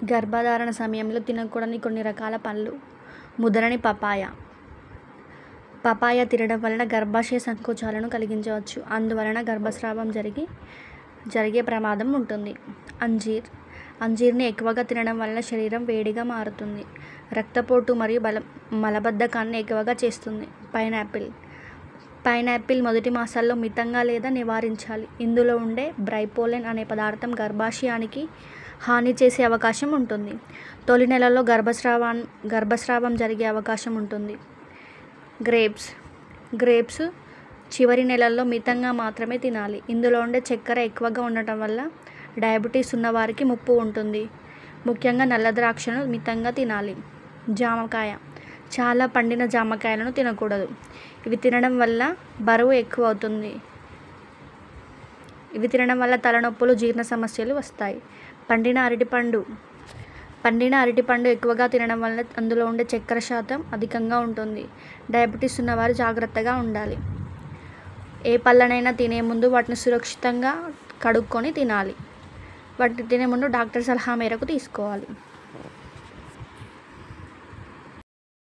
గర్భధారణ సమయంలో తినకూడని కొన్ని రకాల పళ్ళు. ముదరని పపాయ. పపాయ తినడం వలన గర్భాశయ సంకోచాలను కలిగించవచ్చు. అందువలన గర్భస్రావం జరిగే ప్రమాదం ఉంటుంది. అంజీర్. అంజీర్ని ఎక్కువగా తినడం వలన శరీరం వేడిగా మారుతుంది. రక్తపోటు మరియు మలబద్ధకాన్ని ఎక్కువగా చేస్తుంది. పైనాపిల్. పైనాపిల్ మొదటి మాసాల్లో మితంగా లేదా నివారించాలి. ఇందులో ఉండే బ్రైపోలిన్ అనే పదార్థం గర్భాశయానికి హాని చేసే అవకాశం ఉంటుంది. తొలి నెలల్లో గర్భస్రావం జరిగే అవకాశం ఉంటుంది. గ్రేప్స్ చివరి నెలల్లో మితంగా మాత్రమే తినాలి. ఇందులో ఉండే చక్కెర ఎక్కువగా ఉండటం వల్ల డయాబెటీస్ ఉన్నవారికి ముప్పు ఉంటుంది. ముఖ్యంగా నల్ల ద్రాక్షను మితంగా తినాలి. జామకాయ. చాలా పండిన జామకాయలను తినకూడదు. ఇవి తినడం వల్ల బరువు ఎక్కువ అవుతుంది. ఇవి తినడం వల్ల తలనొప్పులు, జీర్ణ సమస్యలు వస్తాయి. పండిన అరటిపండు ఎక్కువగా తినడం వల్ల అందులో ఉండే చక్కెర శాతం అధికంగా ఉంటుంది. డయాబెటీస్ ఉన్నవారు జాగ్రత్తగా ఉండాలి. ఏ పళ్ళనైనా తినే ముందు వాటిని సురక్షితంగా కడుక్కొని తినాలి. వాటిని తినే ముందు డాక్టర్ సలహా మేరకు తీసుకోవాలి.